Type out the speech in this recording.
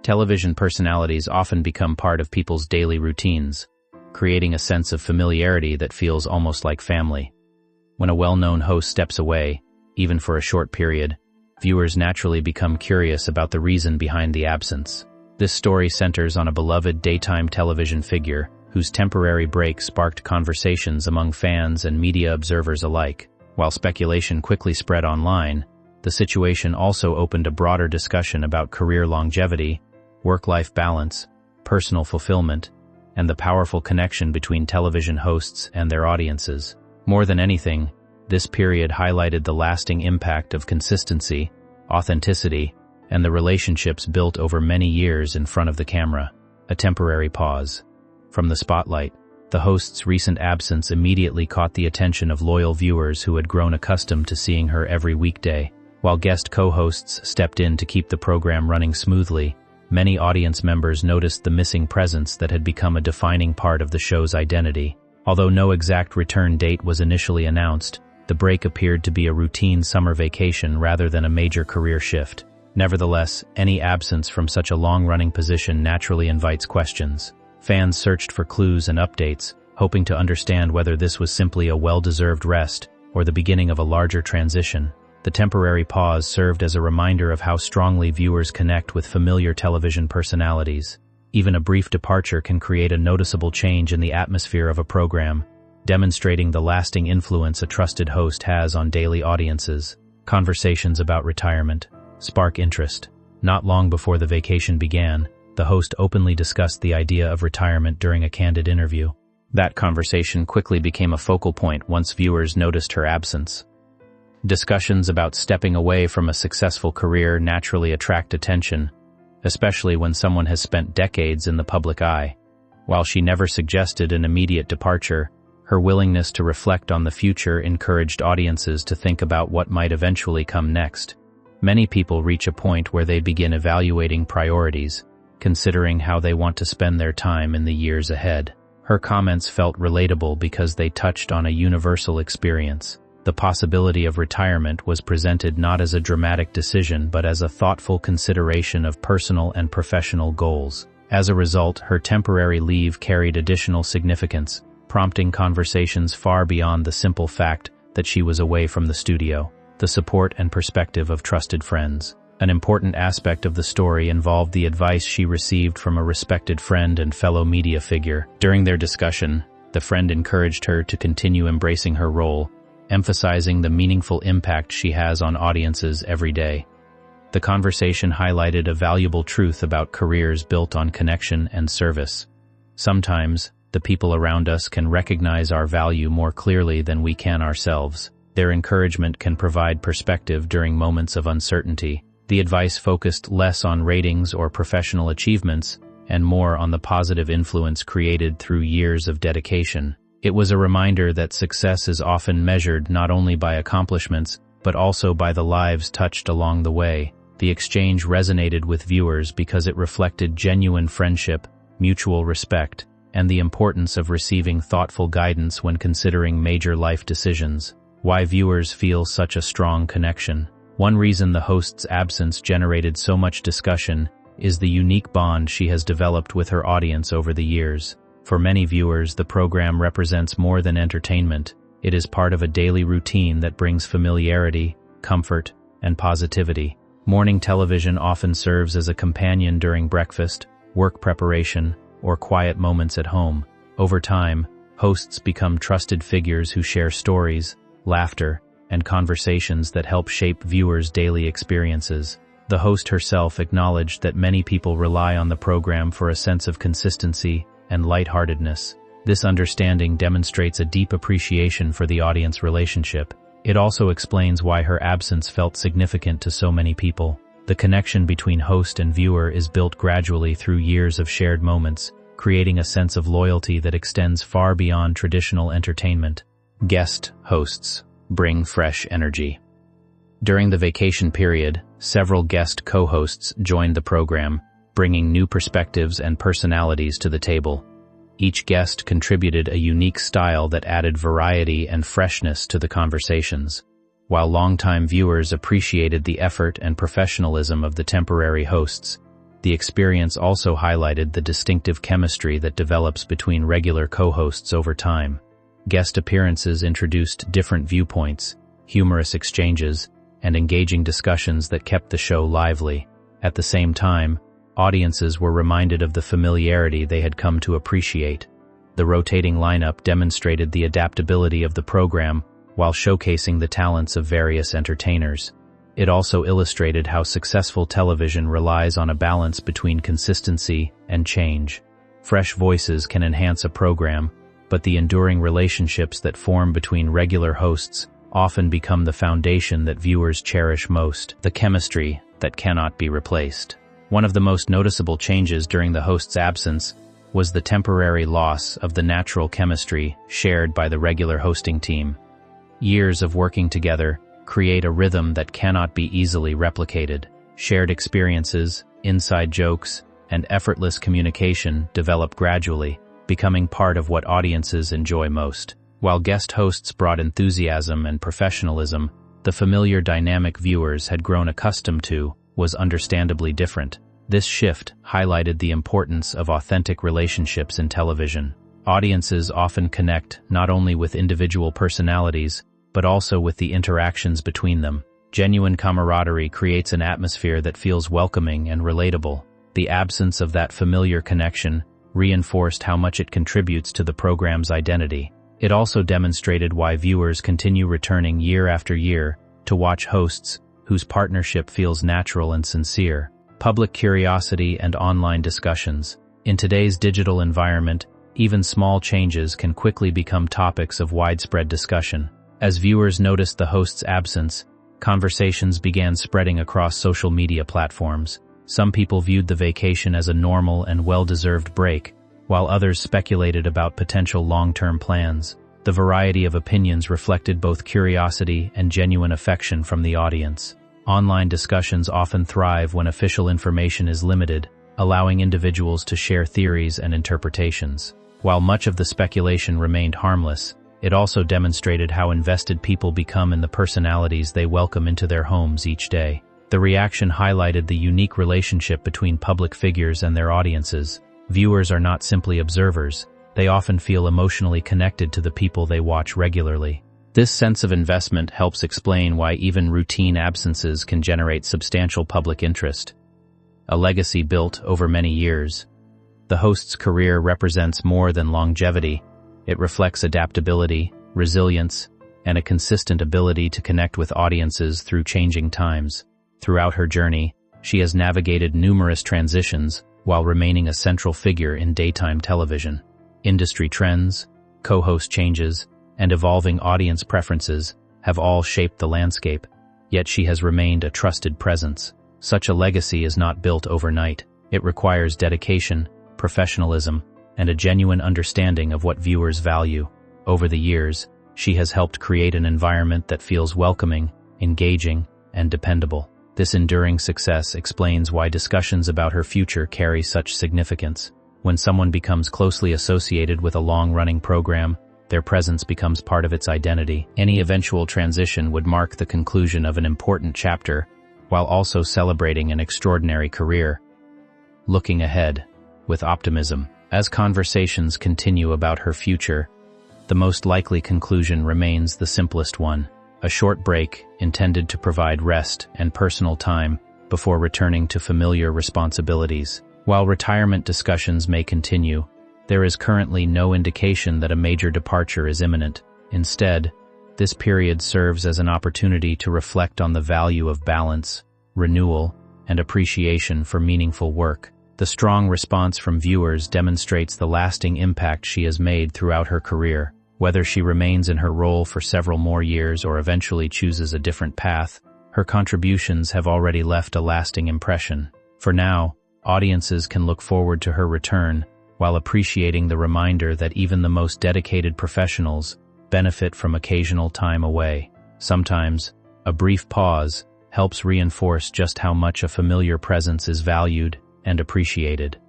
Television personalities often become part of people's daily routines, creating a sense of familiarity that feels almost like family. When a well-known host steps away, even for a short period, viewers naturally become curious about the reason behind the absence. This story centers on a beloved daytime television figure whose temporary break sparked conversations among fans and media observers alike. While speculation quickly spread online, the situation also opened a broader discussion about career longevity, work-life balance, personal fulfillment, and the powerful connection between television hosts and their audiences. More than anything, this period highlighted the lasting impact of consistency, authenticity, and the relationships built over many years in front of the camera. A temporary pause. From the spotlight, the host's recent absence immediately caught the attention of loyal viewers who had grown accustomed to seeing her every weekday. While guest co-hosts stepped in to keep the program running smoothly, many audience members noticed the missing presence that had become a defining part of the show's identity. Although no exact return date was initially announced, the break appeared to be a routine summer vacation rather than a major career shift. Nevertheless, any absence from such a long-running position naturally invites questions. Fans searched for clues and updates, hoping to understand whether this was simply a well-deserved rest or the beginning of a larger transition. The temporary pause served as a reminder of how strongly viewers connect with familiar television personalities. Even a brief departure can create a noticeable change in the atmosphere of a program, demonstrating the lasting influence a trusted host has on daily audiences. Conversations about retirement spark interest. Not long before the vacation began, the host openly discussed the idea of retirement during a candid interview. That conversation quickly became a focal point once viewers noticed her absence. Discussions about stepping away from a successful career naturally attract attention, especially when someone has spent decades in the public eye. While she never suggested an immediate departure, her willingness to reflect on the future encouraged audiences to think about what might eventually come next. Many people reach a point where they begin evaluating priorities, considering how they want to spend their time in the years ahead. Her comments felt relatable because they touched on a universal experience. The possibility of retirement was presented not as a dramatic decision but as a thoughtful consideration of personal and professional goals. As a result, her temporary leave carried additional significance, prompting conversations far beyond the simple fact that she was away from the studio. The support and perspective of trusted friends. An important aspect of the story involved the advice she received from a respected friend and fellow media figure. During their discussion, the friend encouraged her to continue embracing her role, emphasizing the meaningful impact she has on audiences every day. The conversation highlighted a valuable truth about careers built on connection and service. Sometimes, the people around us can recognize our value more clearly than we can ourselves. Their encouragement can provide perspective during moments of uncertainty. The advice focused less on ratings or professional achievements and more on the positive influence created through years of dedication. It was a reminder that success is often measured not only by accomplishments, but also by the lives touched along the way. The exchange resonated with viewers because it reflected genuine friendship, mutual respect, and the importance of receiving thoughtful guidance when considering major life decisions. Why viewers feel such a strong connection. One reason the host's absence generated so much discussion is the unique bond she has developed with her audience over the years. For many viewers, the program represents more than entertainment. It is part of a daily routine that brings familiarity, comfort, and positivity. Morning television often serves as a companion during breakfast, work preparation, or quiet moments at home. Over time, hosts become trusted figures who share stories, laughter, and conversations that help shape viewers' daily experiences. The host herself acknowledged that many people rely on the program for a sense of consistency and lightheartedness. This understanding demonstrates a deep appreciation for the audience relationship. It also explains why her absence felt significant to so many people. The connection between host and viewer is built gradually through years of shared moments, creating a sense of loyalty that extends far beyond traditional entertainment. Guest hosts bring fresh energy. During the vacation period, several guest co-hosts joined the program, bringing new perspectives and personalities to the table. Each guest contributed a unique style that added variety and freshness to the conversations. While longtime viewers appreciated the effort and professionalism of the temporary hosts, The experience also highlighted the distinctive chemistry that develops between regular co-hosts over time. Guest appearances introduced different viewpoints, humorous exchanges, and engaging discussions that kept the show lively. At the same time, audiences were reminded of the familiarity they had come to appreciate. The rotating lineup demonstrated the adaptability of the program while showcasing the talents of various entertainers. It also illustrated how successful television relies on a balance between consistency and change. Fresh voices can enhance a program, but the enduring relationships that form between regular hosts often become the foundation that viewers cherish most, the chemistry that cannot be replaced. One of the most noticeable changes during the host's absence was the temporary loss of the natural chemistry shared by the regular hosting team. Years of working together create a rhythm that cannot be easily replicated. Shared experiences, inside jokes, and effortless communication develop gradually, becoming part of what audiences enjoy most. While guest hosts brought enthusiasm and professionalism, the familiar dynamic viewers had grown accustomed to was understandably different. This shift highlighted the importance of authentic relationships in television. Audiences often connect not only with individual personalities, but also with the interactions between them. Genuine camaraderie creates an atmosphere that feels welcoming and relatable. The absence of that familiar connection reinforced how much it contributes to the program's identity. It also demonstrated why viewers continue returning year after year to watch hosts whose partnership feels natural and sincere. Public curiosity and online discussions. In today's digital environment, even small changes can quickly become topics of widespread discussion. As viewers noticed the host's absence, conversations began spreading across social media platforms. Some people viewed the vacation as a normal and well-deserved break, while others speculated about potential long-term plans. The variety of opinions reflected both curiosity and genuine affection from the audience. Online discussions often thrive when official information is limited, allowing individuals to share theories and interpretations. While much of the speculation remained harmless, it also demonstrated how invested people become in the personalities they welcome into their homes each day. The reaction highlighted the unique relationship between public figures and their audiences. Viewers are not simply observers, they often feel emotionally connected to the people they watch regularly. This sense of investment helps explain why even routine absences can generate substantial public interest. A legacy built over many years. The host's career represents more than longevity. It reflects adaptability, resilience, and a consistent ability to connect with audiences through changing times. Throughout her journey, she has navigated numerous transitions while remaining a central figure in daytime television. Industry trends, co-host changes, and evolving audience preferences have all shaped the landscape, yet she has remained a trusted presence. Such a legacy is not built overnight. It requires dedication, professionalism, and a genuine understanding of what viewers value. Over the years, she has helped create an environment that feels welcoming, engaging, and dependable. This enduring success explains why discussions about her future carry such significance. When someone becomes closely associated with a long-running program, their presence becomes part of its identity. Any eventual transition would mark the conclusion of an important chapter, while also celebrating an extraordinary career. Looking ahead, with optimism. As conversations continue about her future, the most likely conclusion remains the simplest one: a short break intended to provide rest and personal time before returning to familiar responsibilities. While retirement discussions may continue, there is currently no indication that a major departure is imminent. Instead, this period serves as an opportunity to reflect on the value of balance, renewal, and appreciation for meaningful work. The strong response from viewers demonstrates the lasting impact she has made throughout her career. Whether she remains in her role for several more years or eventually chooses a different path, her contributions have already left a lasting impression. For now, audiences can look forward to her return, while appreciating the reminder that even the most dedicated professionals benefit from occasional time away. Sometimes, a brief pause helps reinforce just how much a familiar presence is valued and appreciated.